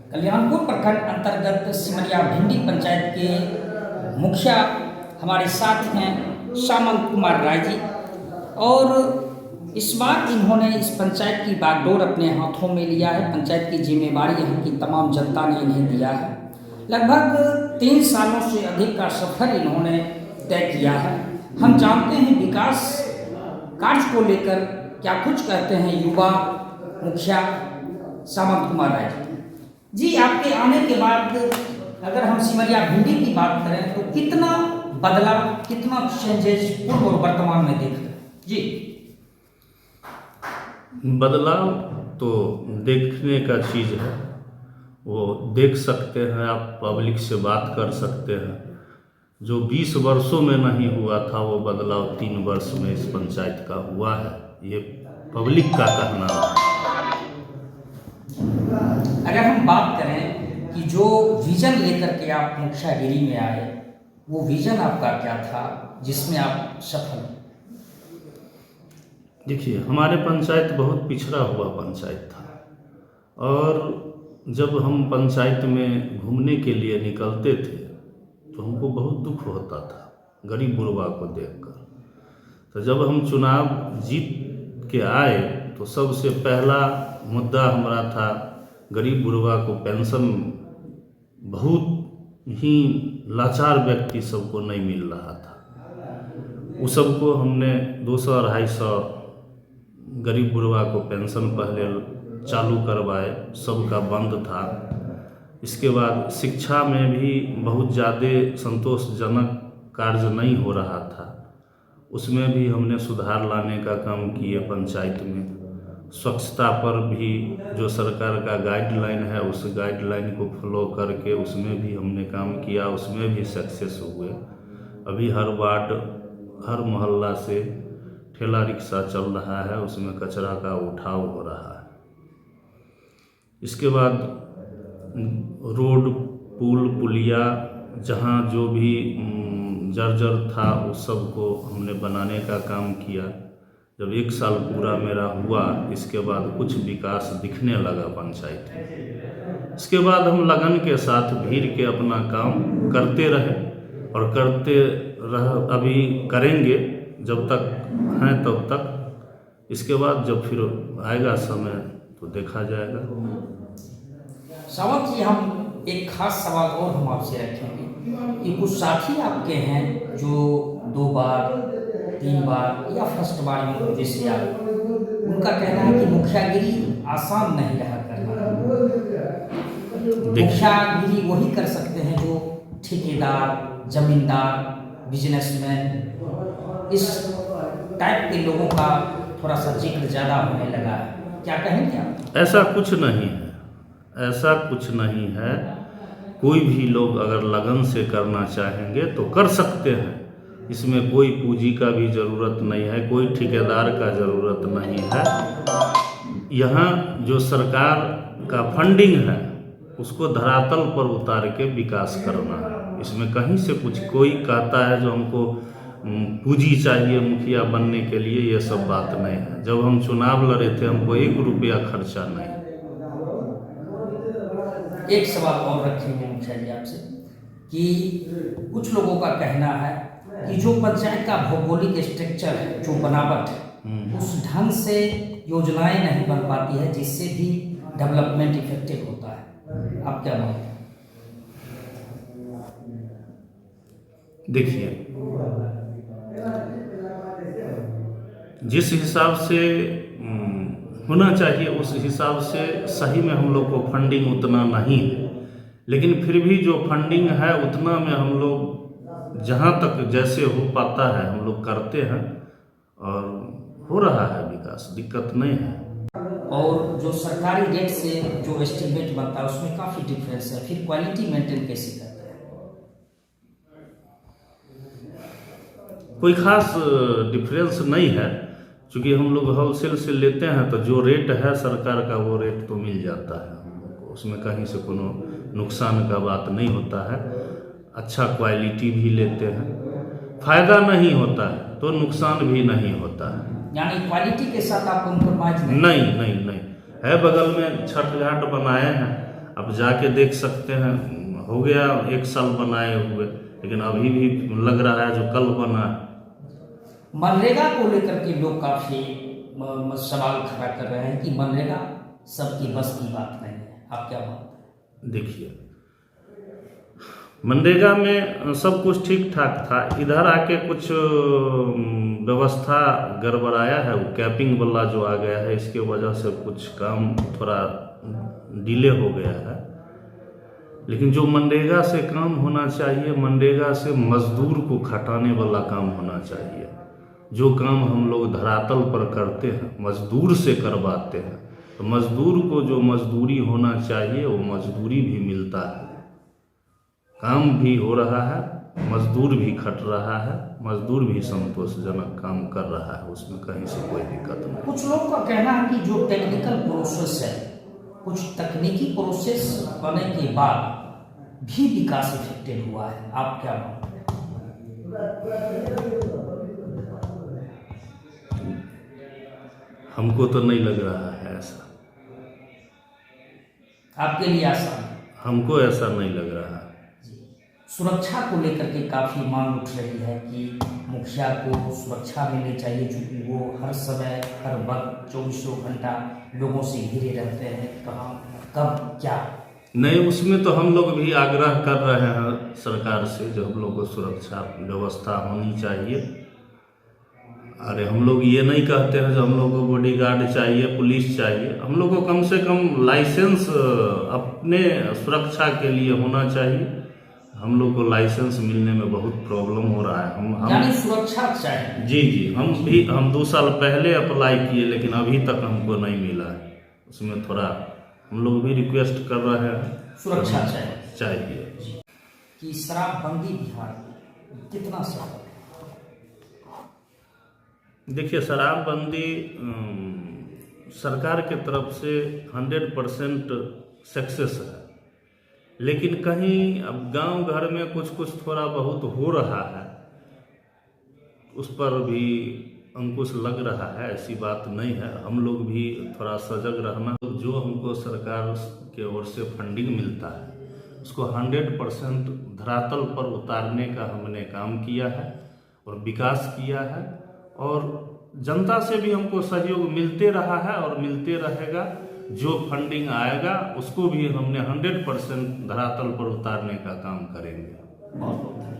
कल्याणपुर प्रखंड अंतर्गत सिमरिया भिंडी पंचायत के मुखिया हमारे साथ हैं सामंत कुमार राय जी। और इस बार इन्होंने इस पंचायत की बागडोर अपने हाथों में लिया है। पंचायत की जिम्मेवारी यहाँ की तमाम जनता ने इन्हें दिया है। लगभग 3 सालों से अधिक का सफर इन्होंने तय किया है। हम जानते हैं विकास कार्य को लेकर क्या कुछ कहते हैं युवा मुखिया सामंत कुमार राय जी। आपके आने के बाद अगर हम सिमरिया भिंडी की बात करें तो कितना बदला, कितना चेंजेस पूर्व और वर्तमान में देख रहे हैं जी? बदलाव तो देखने का चीज़ है, वो देख सकते हैं, आप पब्लिक से बात कर सकते हैं। जो 20 वर्षों में नहीं हुआ था वो बदलाव 3 वर्ष में इस पंचायत का हुआ है, ये पब्लिक का कहना है। अगर हम बात करें कि जो विजन लेकर के आप मुखियागिरी में आए, वो विजन आपका क्या था जिसमें आप सफल? देखिए, हमारे पंचायत बहुत पिछड़ा हुआ पंचायत था और जब हम पंचायत में घूमने के लिए निकलते थे तो हमको बहुत दुख होता था गरीब गुरबा को देखकर। तो जब हम चुनाव जीत के आए तो सबसे पहला मुद्दा हमारा था गरीब गुरबा को पेंशन, बहुत ही लाचार व्यक्ति सबको नहीं मिल रहा था। उस सबको हमने 200-250 गरीब गुरबा को पेंशन पहले चालू करवाए, सबका बंद था। इसके बाद शिक्षा में भी बहुत ज़्यादा संतोषजनक कार्य नहीं हो रहा था, उसमें भी हमने सुधार लाने का काम किए। पंचायत में स्वच्छता पर भी जो सरकार का गाइडलाइन है उस गाइडलाइन को फॉलो करके उसमें भी हमने काम किया, उसमें भी सक्सेस हुए। अभी हर वार्ड, हर मोहल्ला से ठेला रिक्शा चल रहा है, उसमें कचरा का उठाव हो रहा है। इसके बाद रोड, पुल, पुलिया, जहाँ जो भी जर्जर था उस सब को हमने बनाने का काम किया। जब 1 साल पूरा मेरा हुआ, इसके बाद कुछ विकास दिखने लगा पंचायत में। इसके बाद हम लगन के साथ भीड़ के अपना काम करते रहे और करते अभी करेंगे जब तक हैं तब तक। इसके बाद जब फिर आएगा समय तो देखा जाएगा। सावंत जी, हम एक खास सवाल और हम आपसे रखेंगे कि कुछ साथी आपके हैं जो 2 बार 3 बार या फर्स्ट बार में जैसे आप, उनका कहना है कि मुखियागिरी आसान नहीं रहा करना। मुखियागिरी वही कर सकते हैं जो ठेकेदार, जमींदार, बिजनेसमैन, इस टाइप के लोगों का थोड़ा सा जिक्र ज़्यादा होने लगा है। क्या कहेंगे आप? ऐसा कुछ नहीं है, ऐसा कुछ नहीं है। कोई भी लोग अगर लगन से करना चाहेंगे तो कर सकते हैं, इसमें कोई पूंजी का भी ज़रूरत नहीं है, कोई ठेकेदार का ज़रूरत नहीं है। यहाँ जो सरकार का फंडिंग है उसको धरातल पर उतार के विकास करना है। इसमें कहीं से कुछ कोई कहता है जो हमको पूंजी चाहिए मुखिया बनने के लिए, ये सब बात नहीं है। जब हम चुनाव लड़े थे हमको 1 रुपया खर्चा नहीं। एक सवाल और रखेंगे मुखिया जी आपसे कि कुछ लोगों का कहना है कि जो पंचायत का भौगोलिक स्ट्रक्चर है, जो बनावट है, उस ढंग से योजनाएं नहीं बन पाती है जिससे भी डेवलपमेंट इफेक्टिव होता है। आप क्या मानते हैं? देखिए, जिस हिसाब से होना चाहिए उस हिसाब से सही में हम लोग को फंडिंग उतना नहीं है, लेकिन फिर भी जो फंडिंग है उतना में हम लोग जहाँ तक जैसे हो पाता है हम लोग करते हैं और हो रहा है विकास, दिक्कत नहीं है। और जो सरकारी रेट से जो एस्टिमेट बनता है उसमें काफ़ी डिफरेंस है, फिर क्वालिटी मेंटेन कैसे करते हैं? कोई खास डिफरेंस नहीं है, क्योंकि हम लोग होलसेल से लेते हैं तो जो रेट है सरकार का वो रेट तो मिल जाता है हम लोग को, उसमें कहीं से कोनो नुकसान का बात नहीं होता है। अच्छा क्वालिटी भी लेते हैं, फ़ायदा नहीं होता है तो नुकसान भी नहीं होता है। यानी क्वालिटी के साथ आप कॉम्प्रोमाइज नहीं है, बगल में छठ घाट बनाए हैं, आप जाके देख सकते हैं, हो गया 1 साल बनाए हुए, लेकिन अभी भी लग रहा है जो कल बना है। मनरेगा को लेकर के लोग काफी सवाल खड़ा कर रहे हैं कि मनरेगा सबकी बस की बात नहीं है, आप क्या मानते हैं? देखिए, मनरेगा में सब कुछ ठीक ठाक था, इधर आके कुछ व्यवस्था गड़बड़ाया है, वो कैपिंग वाला जो आ गया है, इसके वजह से कुछ काम थोड़ा डिले हो गया है। लेकिन जो मनरेगा से काम होना चाहिए, मनरेगा से मजदूर को खटाने वाला काम होना चाहिए। जो काम हम लोग धरातल पर करते हैं, मजदूर से करवाते हैं, तो मजदूर को जो मजदूरी होना चाहिए वो मजदूरी भी मिलता है, काम भी हो रहा है, मजदूर भी खट रहा है, मजदूर भी संतोषजनक काम कर रहा है, उसमें कहीं से कोई दिक्कत नहीं। कुछ लोग का कहना है कि जो टेक्निकल प्रोसेस है, कुछ तकनीकी प्रोसेस होने के बाद भी विकास इफेक्टेड हुआ है, आप क्या मानते हैं? हमको तो नहीं लग रहा है ऐसा। आपके लिए आसान? हमको ऐसा नहीं लग रहा है। सुरक्षा को लेकर के काफ़ी मांग उठ रही है कि मुखिया को सुरक्षा मिलनी चाहिए, क्योंकि वो हर समय हर वक्त 24 घंटा लोगों से घिरे रहते हैं, कहाँ कब क्या। नहीं, उसमें तो हम लोग भी आग्रह कर रहे हैं सरकार से, जो हम लोग को सुरक्षा व्यवस्था होनी चाहिए। अरे हम लोग ये नहीं कहते हैं जो हम लोग को बॉडीगार्ड चाहिए, पुलिस चाहिए, हम लोग को कम से कम लाइसेंस अपने सुरक्षा के लिए होना चाहिए। हम लोग को लाइसेंस मिलने में बहुत प्रॉब्लम हो रहा है। हम यानी सुरक्षा चाहिए। जी, हम 2 साल पहले अप्लाई किए, लेकिन अभी तक हमको नहीं मिला है। उसमें थोड़ा हम लोग भी रिक्वेस्ट कर रहे हैं, सुरक्षा चाहिए। कि शराबबंदी बिहार में कितना सफल है? देखिए, शराबबंदी सरकार के तरफ से 100% सक्सेस है, लेकिन कहीं अब गांव घर में कुछ कुछ थोड़ा बहुत हो रहा है, उस पर भी अंकुश लग रहा है, ऐसी बात नहीं है। हम लोग भी थोड़ा सजग रहना। जो हमको सरकार के ओर से फंडिंग मिलता है उसको 100% धरातल पर उतारने का हमने काम किया है और विकास किया है, और जनता से भी हमको सहयोग मिलते रहा है और मिलते रहेगा। जो फंडिंग आएगा उसको भी हमने 100% धरातल पर उतारने का काम करेंगे। बहुत बहुत